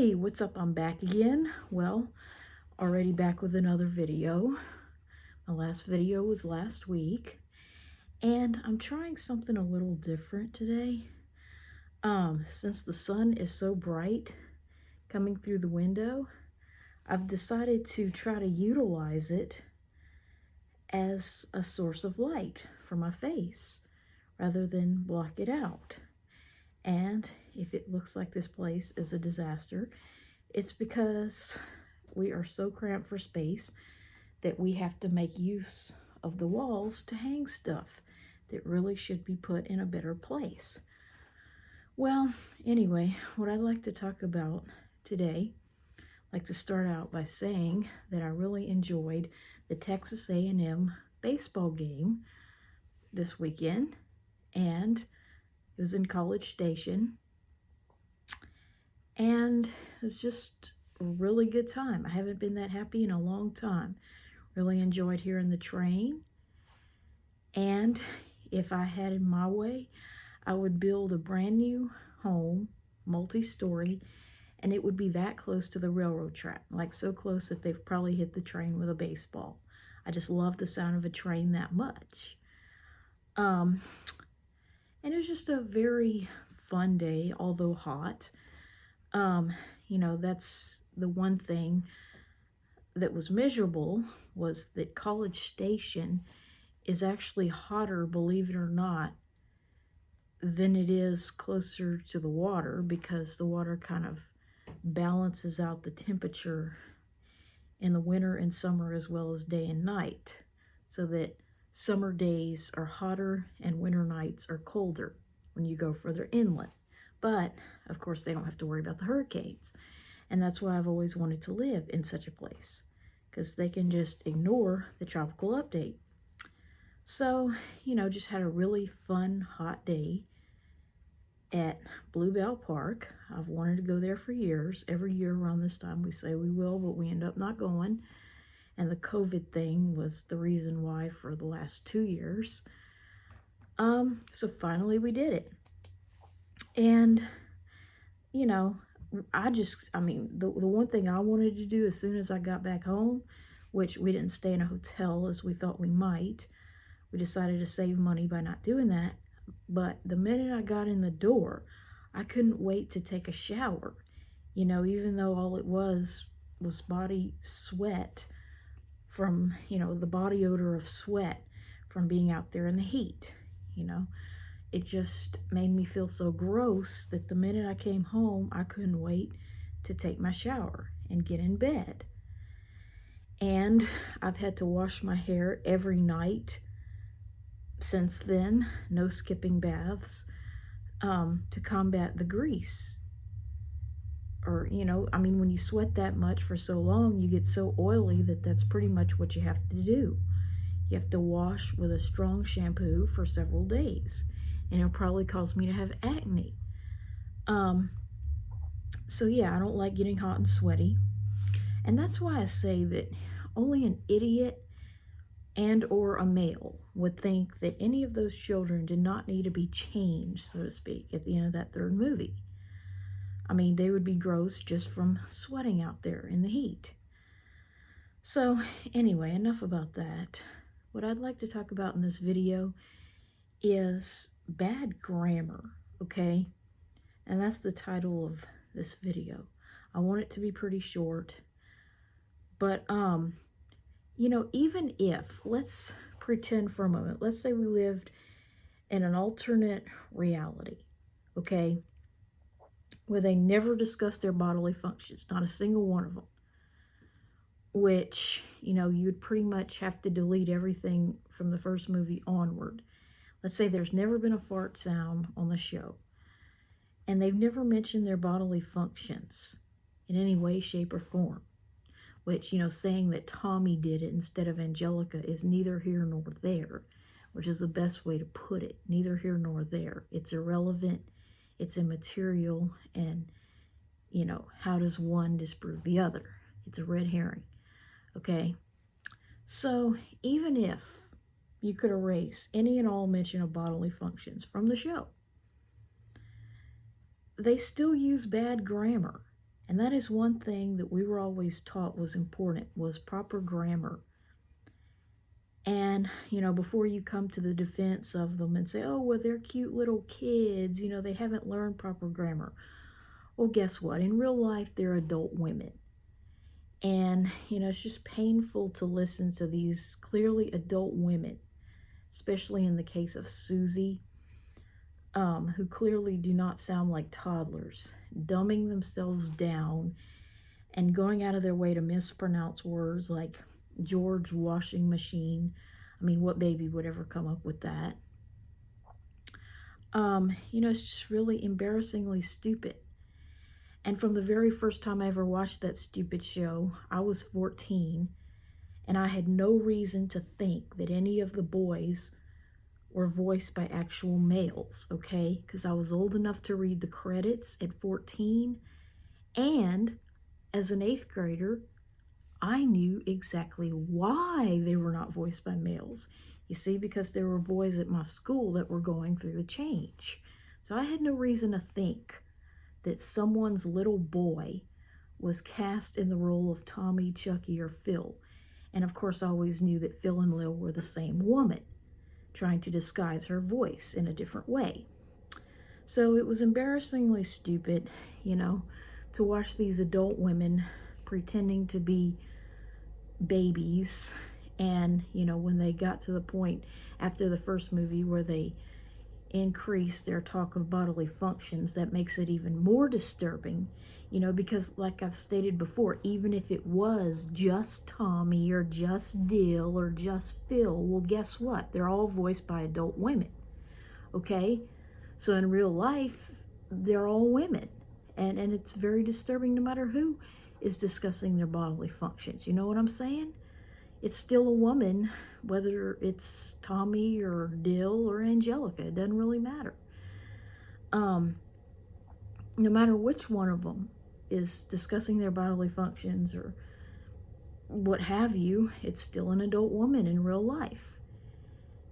Hey, what's up? I'm back again. Well, already back with another video. My last video was last week, and I'm trying something a little different today. Since the sun is so bright coming through the window, I've decided to try to utilize it as a source of light for my face rather than block it out. And if it looks like this place is a disaster, it's because we are so cramped for space that we have to make use of the walls to hang stuff that really should be put in a better place. Well, anyway, what I'd like to talk about today, I'd like to start out by saying that I really enjoyed the Texas A&M baseball game this weekend, and it was in College Station, and it was just a really good time. I haven't been that happy in a long time. Really enjoyed hearing the train, and if I had it my way, I would build a brand new home, multi-story, and it would be that close to the railroad track, like so close that they've probably hit the train with a baseball. I just love the sound of a train that much. And it was just a very fun day, although hot. That's the one thing that was miserable, was that College Station is actually hotter, believe it or not, than it is closer to the water, because the water kind of balances out the temperature in the winter and summer as well as day and night, so that summer days are hotter and winter nights are colder when you go further inland. But of course they don't have to worry about the hurricanes, and that's why I've always wanted to live in such a place, because they can just ignore the tropical update. So, just had a really fun hot day at Bluebell Park. I've wanted to go there for years. Every year around this time we say we will, but we end up not going. And the COVID thing was the reason why for the last 2 years. So finally we did it. And, the one thing I wanted to do as soon as I got back home, which we didn't stay in a hotel as we thought we might. We decided to save money by not doing that. But the minute I got in the door, I couldn't wait to take a shower. Even though all it was body sweat from, the body odor of sweat from being out there in the heat, It just made me feel so gross that the minute I came home, I couldn't wait to take my shower and get in bed. And I've had to wash my hair every night since then, no skipping baths, to combat the grease. Or, when you sweat that much for so long, you get so oily that that's pretty much what you have to do. You have to wash with a strong shampoo for several days, and it'll probably cause me to have acne. So yeah, I don't like getting hot and sweaty. And that's why I say that only an idiot and or a male would think that any of those children did not need to be changed, so to speak, at the end of that third movie. They would be gross just from sweating out there in the heat. So anyway, enough about that. What I'd like to talk about in this video is bad grammar, okay? And that's the title of this video. I want it to be pretty short, but even if, let's pretend for a moment, let's say we lived in an alternate reality, okay, where they never discussed their bodily functions, not a single one of them, which, you'd pretty much have to delete everything from the first movie onward. Let's say there's never been a fart sound on the show, and they've never mentioned their bodily functions in any way, shape, or form. Which, saying that Tommy did it instead of Angelica is neither here nor there, which is the best way to put it. Neither here nor there. It's irrelevant, it's immaterial, and, how does one disprove the other? It's a red herring, okay? So even if you could erase any and all mention of bodily functions from the show, they still use bad grammar. And that is one thing that we were always taught was important, was proper grammar. And, before you come to the defense of them and say, oh, well, they're cute little kids, they haven't learned proper grammar. Well, guess what? In real life, they're adult women. And, it's just painful to listen to these clearly adult women, especially in the case of Susie, who clearly do not sound like toddlers, dumbing themselves down and going out of their way to mispronounce words like George washing machine. I mean, what baby would ever come up with that? It's just really embarrassingly stupid. And from the very first time I ever watched that stupid show, I was 14, and I had no reason to think that any of the boys were voiced by actual males, okay? Because I was old enough to read the credits at 14, and as an 8th grader, I knew exactly why they were not voiced by males. You see, because there were boys at my school that were going through the change. So I had no reason to think that someone's little boy was cast in the role of Tommy, Chucky, or Phil. And of course, I always knew that Phil and Lil were the same woman, trying to disguise her voice in a different way. So it was embarrassingly stupid, to watch these adult women pretending to be babies. And, when they got to the point after the first movie where they increase their talk of bodily functions, that makes it even more disturbing, because like I've stated before, even if it was just Tommy or just Dill or just Phil, well, guess what? They're all voiced by adult women, okay? So in real life, they're all women, and it's very disturbing no matter who is discussing their bodily functions. You know what I'm saying? It's still a woman, whether it's Tommy or Dill or Angelica. It doesn't really matter. No matter which one of them is discussing their bodily functions or what have you, it's still an adult woman in real life.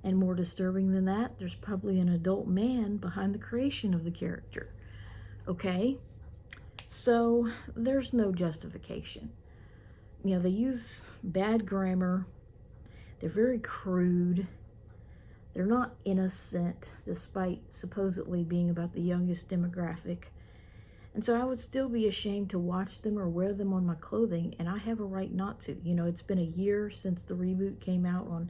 And more disturbing than that, there's probably an adult man behind the creation of the character. Okay? So there's no justification. They use bad grammar. They're very crude. They're not innocent, despite supposedly being about the youngest demographic. And so I would still be ashamed to watch them or wear them on my clothing, and I have a right not to. It's been a year since the reboot came out on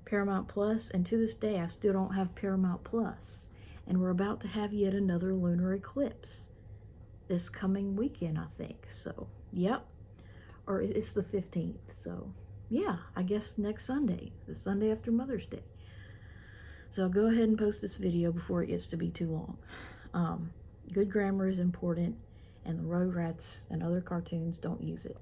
Paramount Plus, and to this day I still don't have Paramount Plus. And we're about to have yet another lunar eclipse this coming weekend, I think. So, yep. Or it's the 15th, so yeah, I guess next Sunday, the Sunday after Mother's Day. So I'll go ahead and post this video before it gets to be too long. Good grammar is important, and the Rugrats and other cartoons don't use it.